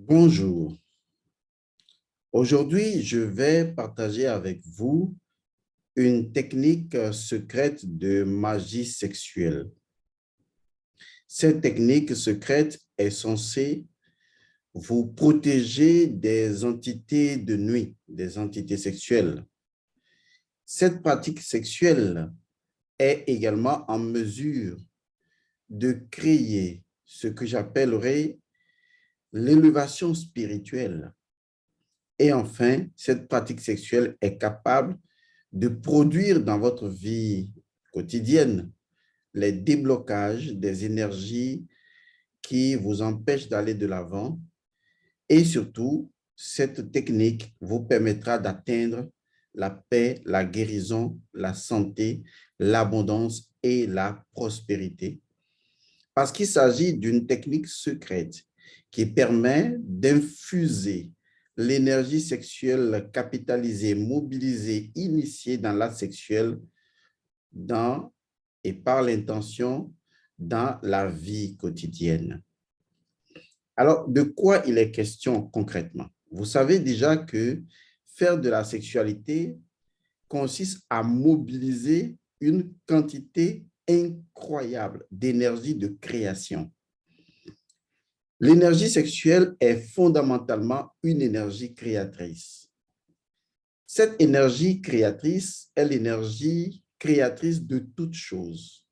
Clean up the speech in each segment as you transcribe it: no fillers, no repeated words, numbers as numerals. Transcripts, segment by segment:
Bonjour. Aujourd'hui, je vais partager avec vous une technique secrète de magie sexuelle. Cette technique secrète est censée vous protéger des entités de nuit, des entités sexuelles. Cette pratique sexuelle est également en mesure de créer ce que j'appellerais l'élévation spirituelle. Et enfin, cette pratique sexuelle est capable de produire dans votre vie quotidienne les déblocages des énergies qui vous empêchent d'aller de l'avant. Et surtout, cette technique vous permettra d'atteindre la paix, la guérison, la santé, l'abondance et la prospérité. Parce qu'il s'agit d'une technique secrète qui permet d'infuser l'énergie sexuelle capitalisée, mobilisée, initiée dans l'acte sexuel dans et par l'intention dans la vie quotidienne. Alors, de quoi il est question concrètement? Vous savez déjà que faire de la sexualité consiste à mobiliser une quantité incroyable d'énergie de création. L'énergie sexuelle est fondamentalement une énergie créatrice. Cette énergie créatrice est l'énergie créatrice de toutes choses.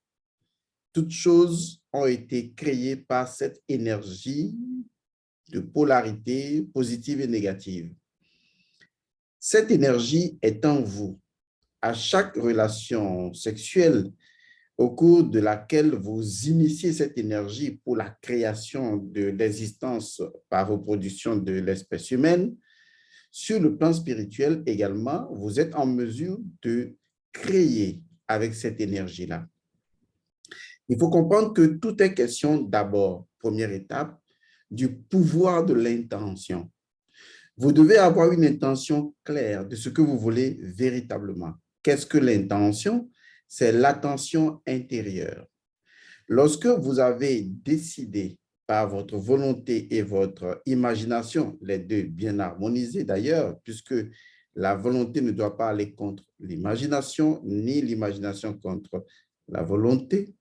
Toutes choses ont été créées par cette énergie de polarité positive et négative. Cette énergie est en vous. À chaque relation sexuelle au cours de laquelle vous initiez cette énergie pour la création de l'existence par reproduction de l'espèce humaine, sur le plan spirituel également, vous êtes en mesure de créer avec cette énergie-là. Il faut comprendre que tout est question d'abord, première étape, du pouvoir de l'intention. Vous devez avoir une intention claire de ce que vous voulez véritablement. Qu'est-ce que l'intention? C'est l'attention intérieure. Lorsque vous avez décidé par votre volonté et votre imagination, les deux bien harmonisés d'ailleurs, puisque la volonté ne doit pas aller contre l'imagination, ni l'imagination contre la volonté.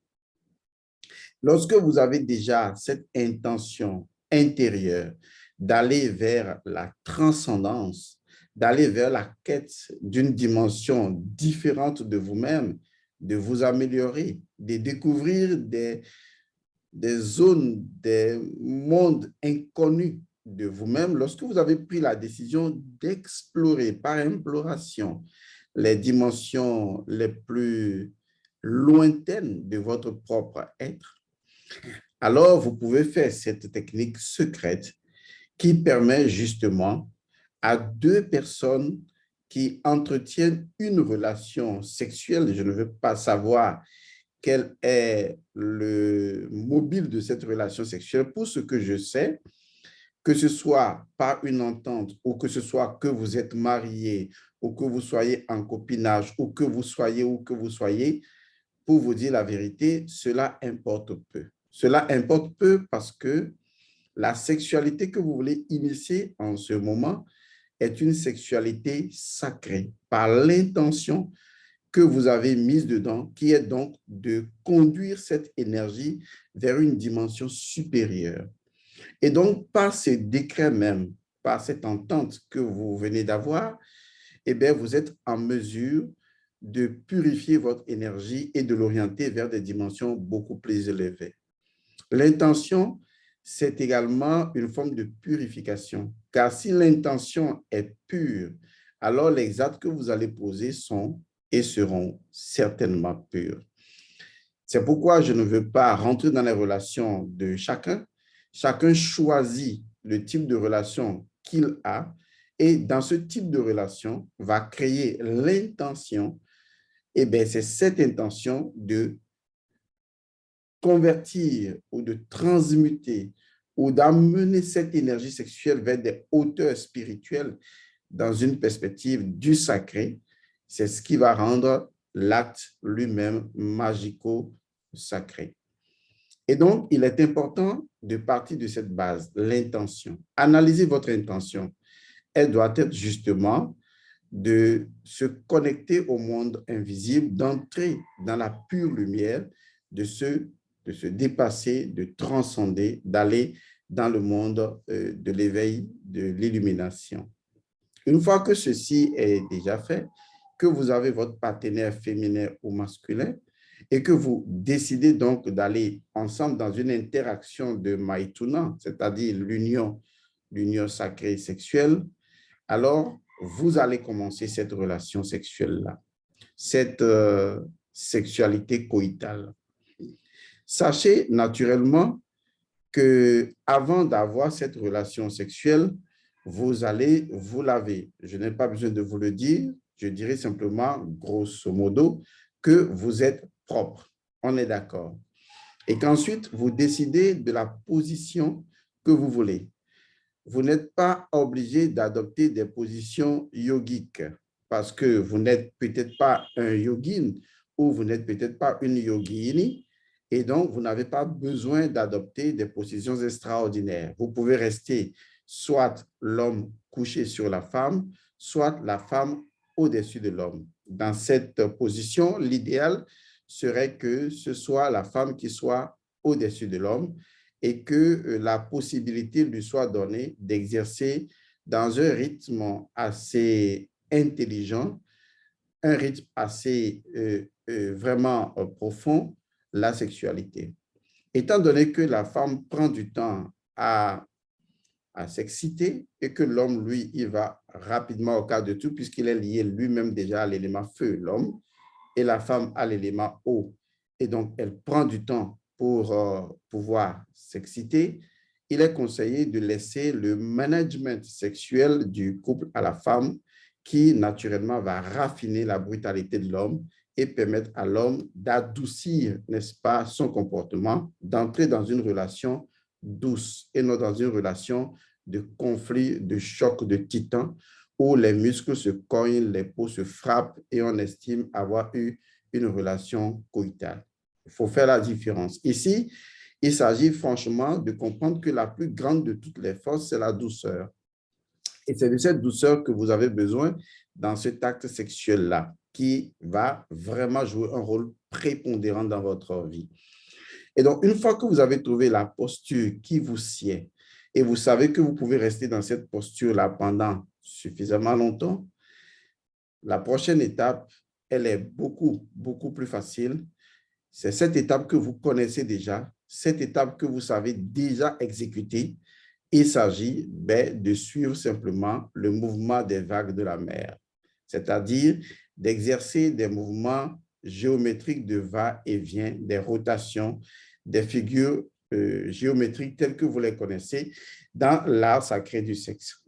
Lorsque vous avez déjà cette intention intérieure d'aller vers la transcendance, d'aller vers la quête d'une dimension différente de vous-même, de vous améliorer, de découvrir des zones, des mondes inconnus de vous-même, lorsque vous avez pris la décision d'explorer par imploration les dimensions les plus lointaines de votre propre être, alors vous pouvez faire cette technique secrète qui permet justement à deux personnes qui entretiennent une relation sexuelle, je ne veux pas savoir quel est le mobile de cette relation sexuelle. Pour ce que je sais, que ce soit par une entente ou que ce soit que vous êtes marié ou que vous soyez en copinage ou que vous soyez, pour vous dire la vérité, cela importe peu. Cela importe peu parce que la sexualité que vous voulez initier en ce moment est une sexualité sacrée par l'intention que vous avez mise dedans, qui est donc de conduire cette énergie vers une dimension supérieure. Et donc, par ce décret même, par cette entente que vous venez d'avoir, eh bien, vous êtes en mesure de purifier votre énergie et de l'orienter vers des dimensions beaucoup plus élevées. L'intention, c'est également une forme de purification, car si l'intention est pure, alors les actes que vous allez poser sont et seront certainement purs. C'est pourquoi je ne veux pas rentrer dans les relations de chacun. Chacun choisit le type de relation qu'il a et dans ce type de relation va créer l'intention. Et bien, c'est cette intention de convertir ou de transmuter ou d'amener cette énergie sexuelle vers des hauteurs spirituelles dans une perspective du sacré. C'est ce qui va rendre l'acte lui-même magico-sacré. Et donc, il est important de partir de cette base, l'intention. Analysez votre intention. Elle doit être justement de se connecter au monde invisible, d'entrer dans la pure lumière, de se dépasser, de transcender, d'aller dans le monde de l'éveil, de l'illumination. Une fois que ceci est déjà fait, que vous avez votre partenaire féminin ou masculin et que vous décidez donc d'aller ensemble dans une interaction de Maituna, c'est-à-dire l'union sacrée sexuelle, alors vous allez commencer cette relation sexuelle-là, cette sexualité coïtale. Sachez naturellement que avant d'avoir cette relation sexuelle, vous allez vous laver. Je n'ai pas besoin de vous le dire, je dirais simplement, grosso modo, que vous êtes propre. On est d'accord. Et qu'ensuite, vous décidez de la position que vous voulez. Vous n'êtes pas obligé d'adopter des positions yogiques parce que vous n'êtes peut-être pas un yogin ou vous n'êtes peut-être pas une yogini et donc vous n'avez pas besoin d'adopter des positions extraordinaires. Vous pouvez rester soit l'homme couché sur la femme, soit la femme au-dessus de l'homme. Dans cette position, l'idéal serait que ce soit la femme qui soit au-dessus de l'homme et que la possibilité lui soit donnée d'exercer dans un rythme assez intelligent, un rythme assez vraiment profond, la sexualité. Étant donné que la femme prend du temps à s'exciter et que l'homme, lui, il va rapidement au cas de tout puisqu'il est lié lui-même déjà à l'élément feu, l'homme, et la femme à l'élément eau. Et donc, elle prend du temps pour pouvoir s'exciter. Il est conseillé de laisser le management sexuel du couple à la femme qui, naturellement, va raffiner la brutalité de l'homme et permettre à l'homme d'adoucir, n'est-ce pas, son comportement, d'entrer dans une relation douce et non dans une relation de conflit, de choc, de titan, où les muscles se cognent, les peaux se frappent et on estime avoir eu une relation coïtale. Il faut faire la différence. Ici, il s'agit franchement de comprendre que la plus grande de toutes les forces, c'est la douceur. Et c'est de cette douceur que vous avez besoin dans cet acte sexuel-là, qui va vraiment jouer un rôle prépondérant dans votre vie. Et donc, une fois que vous avez trouvé la posture qui vous sied, et vous savez que vous pouvez rester dans cette posture-là pendant suffisamment longtemps, la prochaine étape, elle est beaucoup plus facile. C'est cette étape que vous connaissez déjà, cette étape que vous savez déjà exécuter. Il s'agit de suivre simplement le mouvement des vagues de la mer, c'est-à-dire d'exercer des mouvements géométriques de va-et-vient, des rotations, des figures géométriques telles que vous les connaissez dans l'art sacré du sexe.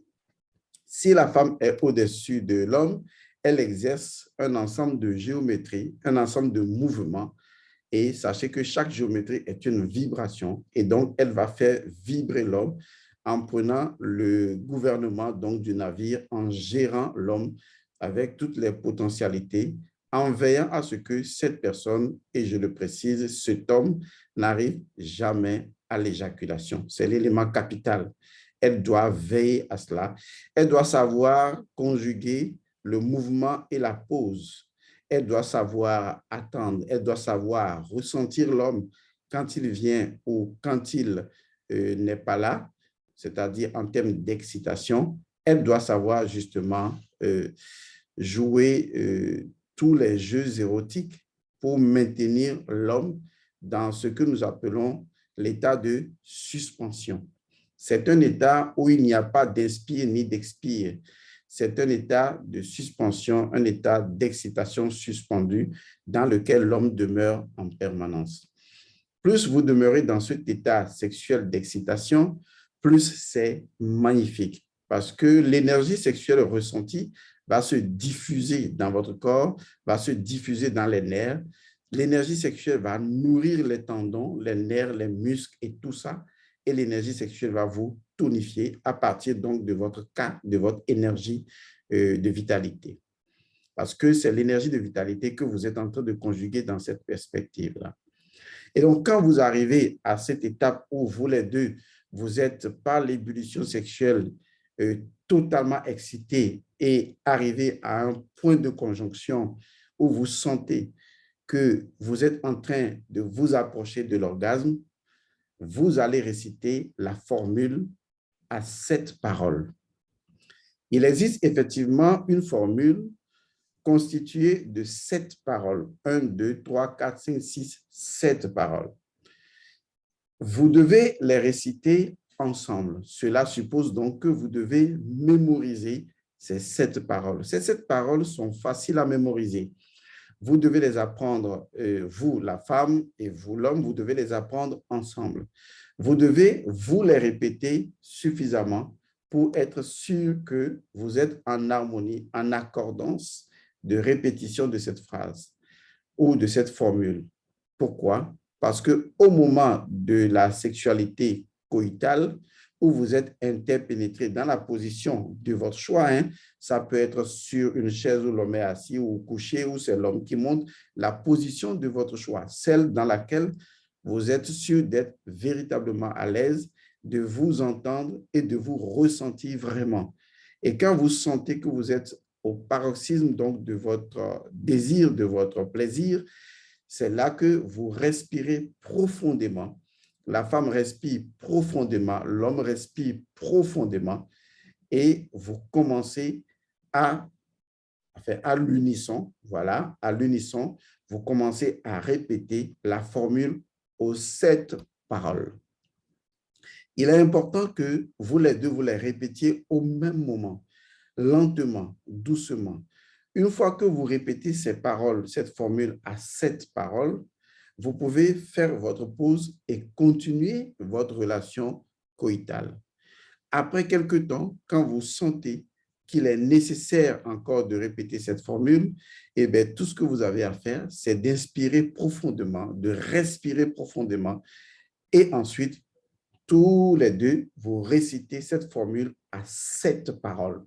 Si la femme est au-dessus de l'homme, elle exerce un ensemble de géométrie, un ensemble de mouvements. Et sachez que chaque géométrie est une vibration et donc elle va faire vibrer l'homme en prenant le gouvernement donc, du navire, en gérant l'homme avec toutes les potentialités, en veillant à ce que cette personne, et je le précise, cet homme n'arrive jamais à l'éjaculation. C'est l'élément capital. Elle doit veiller à cela. Elle doit savoir conjuguer le mouvement et la pause. Elle doit savoir attendre, elle doit savoir ressentir l'homme quand il vient ou quand il n'est pas là, c'est-à-dire en termes d'excitation. Elle doit savoir justement jouer tous les jeux érotiques pour maintenir l'homme dans ce que nous appelons l'état de suspension. C'est un état où il n'y a pas d'inspire ni d'expire. C'est un état de suspension, un état d'excitation suspendue dans lequel l'homme demeure en permanence. Plus vous demeurez dans cet état sexuel d'excitation, plus c'est magnifique parce que l'énergie sexuelle ressentie va se diffuser dans votre corps, va se diffuser dans les nerfs. L'énergie sexuelle va nourrir les tendons, les nerfs, les muscles et tout ça. Et l'énergie sexuelle va vous tonifier à partir donc de votre cas, de votre énergie de vitalité. Parce que c'est l'énergie de vitalité que vous êtes en train de conjuguer dans cette perspective-là. Et donc, quand vous arrivez à cette étape où vous les deux, vous êtes par l'ébullition sexuelle totalement excités et arrivez à un point de conjonction où vous sentez que vous êtes en train de vous approcher de l'orgasme, vous allez réciter la formule à 7 paroles. Il existe effectivement une formule constituée de 7 paroles. 1, 2, 3, 4, 5, 6, 7 paroles. Vous devez les réciter ensemble. Cela suppose donc que vous devez mémoriser ces 7 paroles. Ces 7 paroles sont faciles à mémoriser. Vous devez les apprendre, vous, la femme, et vous, l'homme, vous devez les apprendre ensemble. Vous devez vous les répéter suffisamment pour être sûr que vous êtes en harmonie, en accordance de répétition de cette phrase ou de cette formule. Pourquoi? Parce qu'au moment de la sexualité coïtale, où vous êtes interpénétré dans la position de votre choix, ça peut être sur une chaise où l'homme est assis ou couché, ou c'est l'homme qui monte, la position de votre choix, celle dans laquelle vous êtes sûr d'être véritablement à l'aise, de vous entendre et de vous ressentir vraiment. Et quand vous sentez que vous êtes au paroxysme donc de votre désir, de votre plaisir, c'est là que vous respirez profondément. La femme respire profondément, l'homme respire profondément et vous commencez à l'unisson, voilà, à l'unisson, vous commencez à répéter la formule aux 7 paroles. Il est important que vous les deux, vous les répétiez au même moment, lentement, doucement. Une fois que vous répétez ces paroles, cette formule à 7 paroles, vous pouvez faire votre pause et continuer votre relation coïtale. Après quelque temps, quand vous sentez qu'il est nécessaire encore de répéter cette formule, eh bien, tout ce que vous avez à faire, c'est d'inspirer profondément, de respirer profondément et ensuite, tous les deux, vous récitez cette formule à 7 paroles.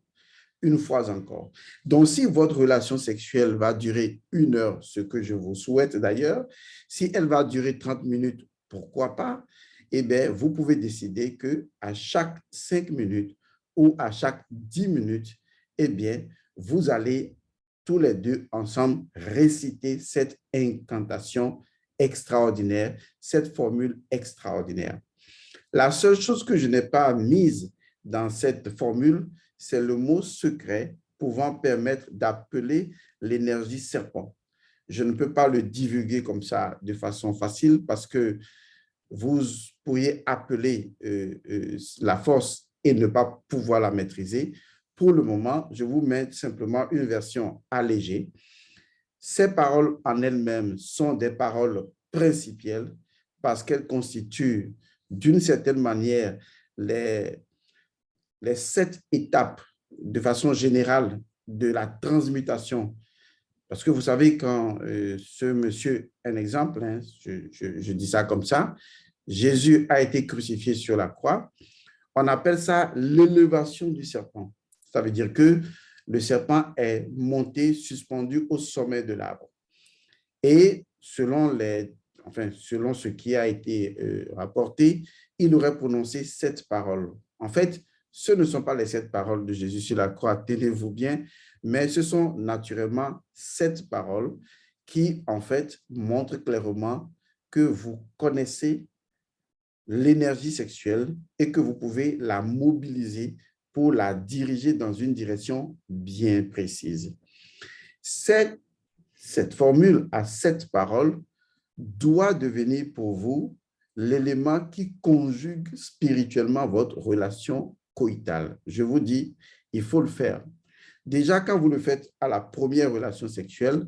Une fois encore. Donc, si votre relation sexuelle va durer 1 heure, ce que je vous souhaite d'ailleurs, si elle va durer 30 minutes, pourquoi pas? Eh bien, vous pouvez décider qu'à chaque 5 minutes ou à chaque 10 minutes, eh bien, vous allez tous les deux ensemble réciter cette incantation extraordinaire, cette formule extraordinaire. La seule chose que je n'ai pas mise dans cette formule, c'est le mot secret pouvant permettre d'appeler l'énergie serpent. Je ne peux pas le divulguer comme ça de façon facile parce que vous pourriez appeler la force et ne pas pouvoir la maîtriser. Pour le moment, je vous mets simplement une version allégée. Ces paroles en elles-mêmes sont des paroles principielles parce qu'elles constituent d'une certaine manière les 7 étapes de façon générale de la transmutation. Parce que vous savez, quand ce monsieur, un exemple, je dis ça comme ça, Jésus a été crucifié sur la croix, on appelle ça l'élévation du serpent. Ça veut dire que le serpent est monté, suspendu au sommet de l'arbre. Et selon ce qui a été rapporté, il aurait prononcé 7 paroles. En fait, ce ne sont pas les 7 paroles de Jésus sur la croix, tenez-vous bien, mais ce sont naturellement 7 paroles qui, en fait, montrent clairement que vous connaissez l'énergie sexuelle et que vous pouvez la mobiliser pour la diriger dans une direction bien précise. Cette formule à 7 paroles doit devenir pour vous l'élément qui conjugue spirituellement votre relation coïtale. Je vous dis, il faut le faire. Déjà, quand vous le faites à la première relation sexuelle,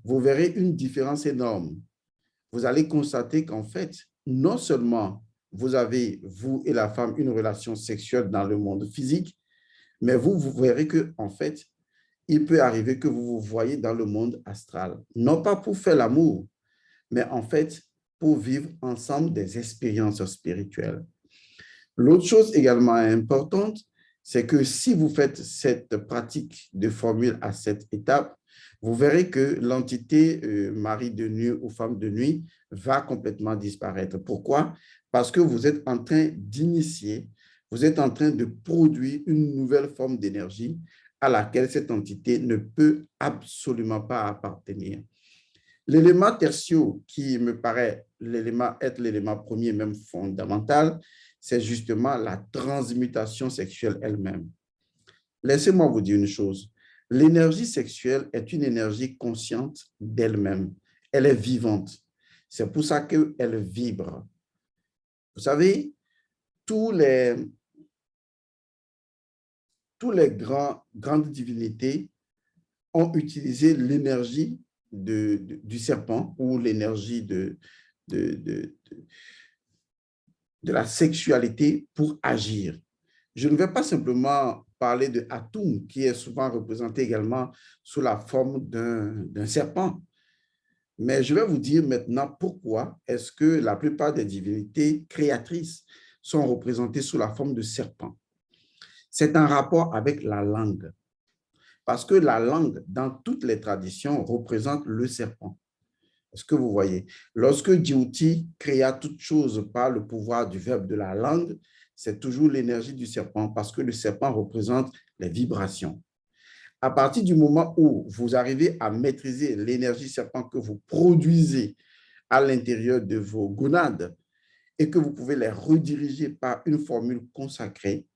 vous verrez une différence énorme. Vous allez constater qu'en fait, non seulement vous avez, vous et la femme, une relation sexuelle dans le monde physique, mais vous verrez qu'en fait, il peut arriver que vous vous voyez dans le monde astral. Non pas pour faire l'amour, mais en fait, pour vivre ensemble des expériences spirituelles. L'autre chose également importante, c'est que si vous faites cette pratique de formule à 7 étapes, vous verrez que l'entité mari de nuit ou femme de nuit va complètement disparaître. Pourquoi? Parce que vous êtes en train d'initier, vous êtes en train de produire une nouvelle forme d'énergie à laquelle cette entité ne peut absolument pas appartenir. L'élément tertio qui me paraît être l'élément premier, même fondamental, c'est justement la transmutation sexuelle elle-même. Laissez-moi vous dire une chose. L'énergie sexuelle est une énergie consciente d'elle-même. Elle est vivante. C'est pour ça qu'elle vibre. Vous savez, tous les grandes divinités ont utilisé l'énergie du serpent ou l'énergie de, de, de la sexualité pour agir. Je ne vais pas simplement parler de Atum, qui est souvent représenté également sous la forme d'un serpent, mais je vais vous dire maintenant pourquoi est-ce que la plupart des divinités créatrices sont représentées sous la forme de serpent. C'est un rapport avec la langue, parce que la langue, dans toutes les traditions, représente le serpent. Est-ce que vous voyez? Lorsque Djibouti créa toute chose par le pouvoir du verbe de la langue, c'est toujours l'énergie du serpent parce que le serpent représente les vibrations. À partir du moment où vous arrivez à maîtriser l'énergie serpent que vous produisez à l'intérieur de vos gonades et que vous pouvez les rediriger par une formule consacrée,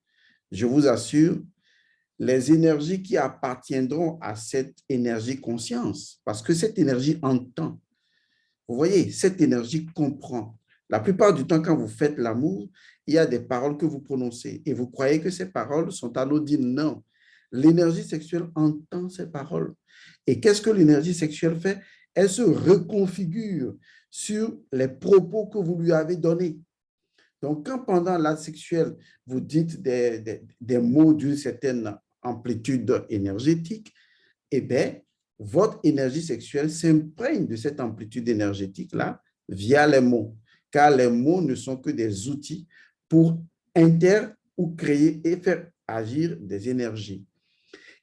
je vous assure, les énergies qui appartiendront à cette énergie conscience, parce que cette énergie entend. Vous voyez, cette énergie comprend. La plupart du temps, quand vous faites l'amour, il y a des paroles que vous prononcez et vous croyez que ces paroles sont anodines. Non, l'énergie sexuelle entend ces paroles. Et qu'est-ce que l'énergie sexuelle fait? Elle se reconfigure sur les propos que vous lui avez donnés. Donc, quand pendant l'acte sexuel, vous dites des mots d'une certaine amplitude énergétique, eh bien, votre énergie sexuelle s'imprègne de cette amplitude énergétique-là via les mots, car les mots ne sont que des outils pour ou créer et faire agir des énergies.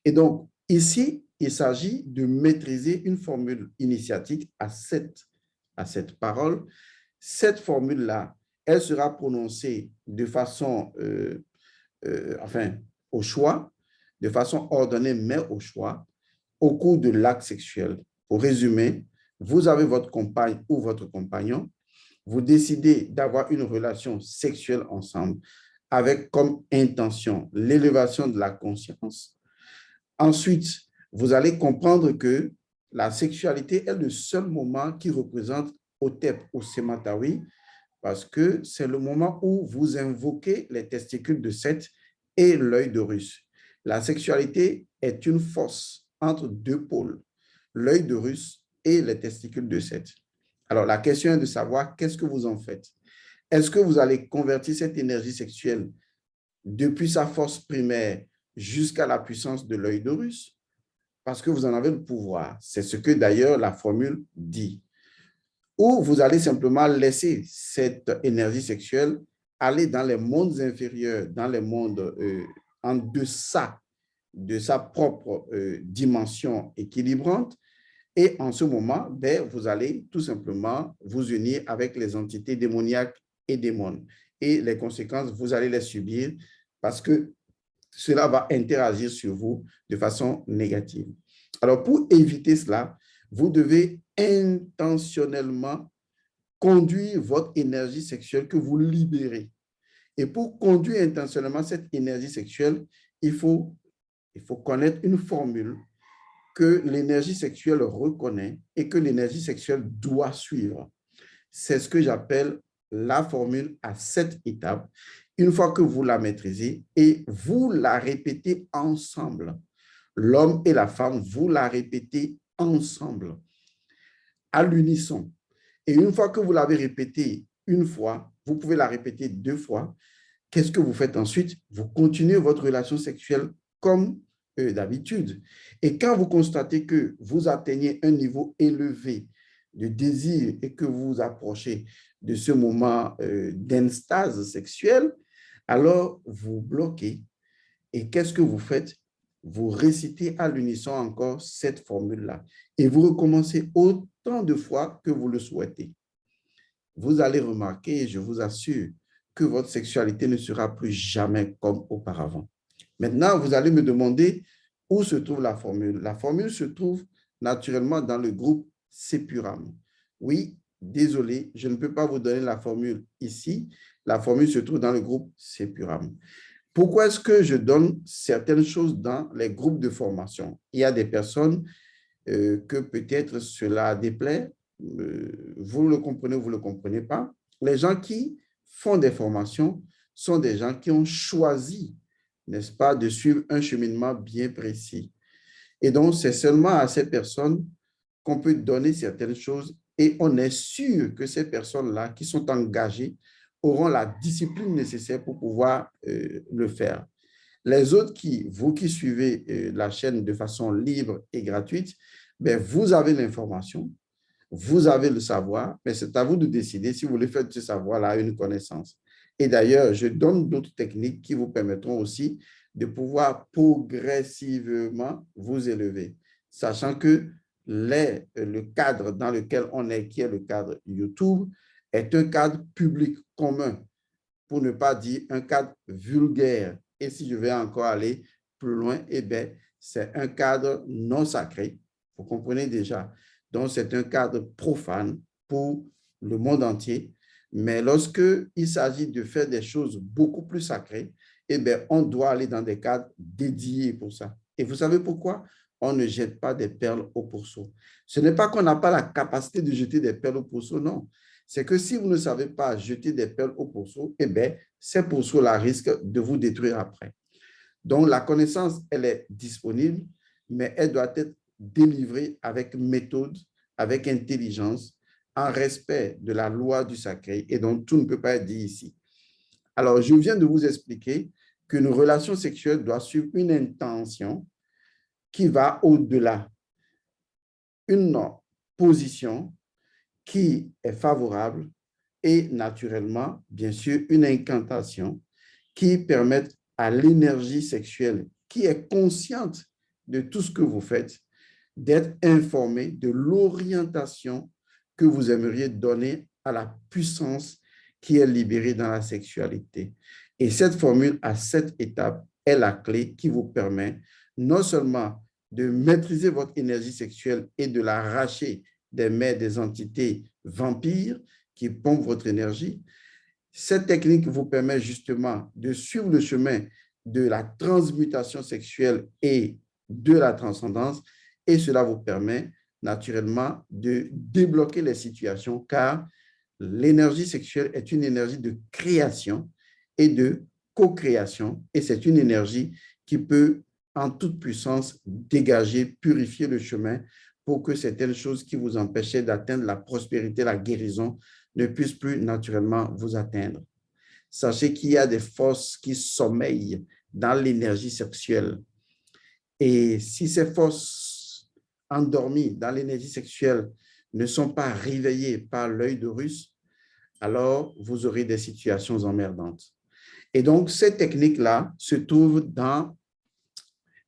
Et donc, ici, il s'agit de maîtriser une formule initiatique à cette parole. Cette formule-là, elle sera prononcée de façon, au choix, de façon ordonnée, mais au choix, au cours de l'acte sexuel. Pour résumer, vous avez votre compagne ou votre compagnon, vous décidez d'avoir une relation sexuelle ensemble avec comme intention l'élévation de la conscience. Ensuite, vous allez comprendre que la sexualité est le seul moment qui représente Otep ou Sematawi parce que c'est le moment où vous invoquez les testicules de Seth et l'œil d'Horus. La sexualité est une force entre deux pôles, l'œil d'Horus et les testicules de Seth. Alors, la question est de savoir qu'est-ce que vous en faites. Est-ce que vous allez convertir cette énergie sexuelle depuis sa force primaire jusqu'à la puissance de l'œil d'Horus? Parce que vous en avez le pouvoir. C'est ce que d'ailleurs la formule dit. Ou vous allez simplement laisser cette énergie sexuelle aller dans les mondes inférieurs, dans les mondes en deçà de sa propre dimension équilibrante. Et en ce moment, vous allez tout simplement vous unir avec les entités démoniaques et démons. Et les conséquences, vous allez les subir parce que cela va interagir sur vous de façon négative. Alors, pour éviter cela, vous devez intentionnellement conduire votre énergie sexuelle que vous libérez. Et pour conduire intentionnellement cette énergie sexuelle, il faut connaître une formule que l'énergie sexuelle reconnaît et que l'énergie sexuelle doit suivre. C'est ce que j'appelle la formule à 7 étapes. Une fois que vous la maîtrisez et vous la répétez ensemble, l'homme et la femme, vous la répétez ensemble, à l'unisson. Et une fois que vous l'avez répétée une fois, vous pouvez la répéter 2 fois. Qu'est-ce que vous faites ensuite? Vous continuez votre relation sexuelle comme d'habitude. Et quand vous constatez que vous atteignez un niveau élevé de désir et que vous vous approchez de ce moment d'enstase sexuelle, alors vous bloquez. Et qu'est-ce que vous faites? vous récitez à l'unisson encore cette formule-là et vous recommencez autant de fois que vous le souhaitez. Vous allez remarquer, je vous assure, que votre sexualité ne sera plus jamais comme auparavant. Maintenant, vous allez me demander où se trouve la formule. La formule se trouve naturellement dans le groupe Sepuram. Oui, désolé, je ne peux pas vous donner la formule ici. La formule se trouve dans le groupe Sepuram. Pourquoi est-ce que je donne certaines choses dans les groupes de formation? Il y a des personnes que peut-être cela déplaît. Vous le comprenez ou vous ne le comprenez pas. Les gens qui font des formations sont des gens qui ont choisi, n'est-ce pas, de suivre un cheminement bien précis. Et donc, c'est seulement à ces personnes qu'on peut donner certaines choses et on est sûr que ces personnes-là qui sont engagées auront la discipline nécessaire pour pouvoir le faire. Les autres vous qui suivez la chaîne de façon libre et gratuite, ben, vous avez l'information, vous avez le savoir, mais c'est à vous de décider si vous voulez faire de ce savoir-là une connaissance. Et d'ailleurs, je donne d'autres techniques qui vous permettront aussi de pouvoir progressivement vous élever, sachant que le cadre dans lequel on est, qui est le cadre YouTube, est un cadre public commun, pour ne pas dire un cadre vulgaire. Et si je vais encore aller plus loin, eh bien, c'est un cadre non sacré. Vous comprenez déjà. Donc, c'est un cadre profane pour le monde entier. Mais lorsque il s'agit de faire des choses beaucoup plus sacrées, eh bien, on doit aller dans des cadres dédiés pour ça. Et vous savez pourquoi? On ne jette pas des perles au pourceau. Ce n'est pas qu'on n'a pas la capacité de jeter des perles au pourceau, non. C'est que si vous ne savez pas jeter des perles au pourceau, eh bien, ces pourceaux-là risquent de vous détruire après. Donc, la connaissance, elle est disponible, mais elle doit être délivrée avec méthode, avec intelligence, en respect de la loi du sacré, et donc tout ne peut pas être dit ici. Alors, je viens de vous expliquer qu'une relation sexuelle doit suivre une intention qui va au-delà, une position qui est favorable et naturellement, bien sûr, une incantation qui permet à l'énergie sexuelle qui est consciente de tout ce que vous faites, d'être informée de l'orientation que vous aimeriez donner à la puissance qui est libérée dans la sexualité. Et cette formule à 7 étapes est la clé qui vous permet non seulement de maîtriser votre énergie sexuelle et de l'arracher des mains des entités vampires qui pompent votre énergie. Cette technique vous permet justement de suivre le chemin de la transmutation sexuelle et de la transcendance et cela vous permet naturellement de débloquer les situations car l'énergie sexuelle est une énergie de création et de co-création et c'est une énergie qui peut en toute puissance dégager, purifier le chemin pour que certaines choses qui vous empêchaient d'atteindre la prospérité, la guérison, ne puissent plus naturellement vous atteindre. Sachez qu'il y a des forces qui sommeillent dans l'énergie sexuelle. Et si ces forces endormies dans l'énergie sexuelle ne sont pas réveillées par l'œil de Russe, alors vous aurez des situations emmerdantes. Et donc, cette technique-là se trouve dans,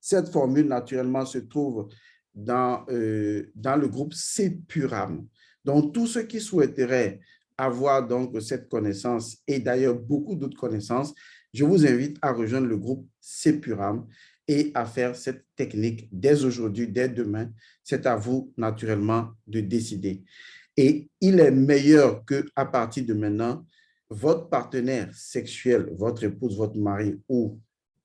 cette formule naturellement se trouve dans le groupe Sepuram. Donc, tous ceux qui souhaiteraient avoir donc cette connaissance et d'ailleurs beaucoup d'autres connaissances, je vous invite à rejoindre le groupe Sepuram et à faire cette technique dès aujourd'hui, dès demain. C'est à vous naturellement de décider. Et il est meilleur qu'à partir de maintenant, votre partenaire sexuel, votre épouse, votre mari ou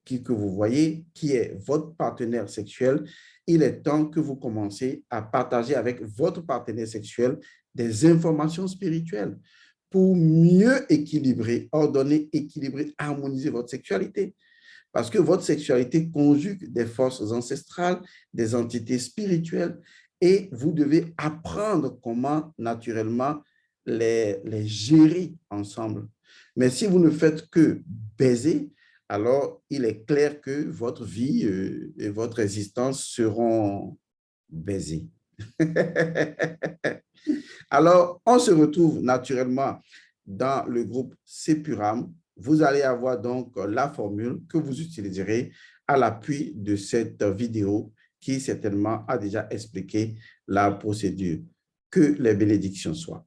qui que vous voyez, qui est votre partenaire sexuel, il est temps que vous commencez à partager avec votre partenaire sexuel des informations spirituelles pour mieux équilibrer, ordonner, équilibrer, harmoniser votre sexualité. Parce que votre sexualité conjugue des forces ancestrales, des entités spirituelles, et vous devez apprendre comment naturellement les gérer ensemble. Mais si vous ne faites que baiser, alors il est clair que votre vie et votre existence seront baisées. Alors, on se retrouve naturellement dans le groupe Sepuram. Vous allez avoir donc la formule que vous utiliserez à l'appui de cette vidéo qui certainement a déjà expliqué la procédure. Que les bénédictions soient.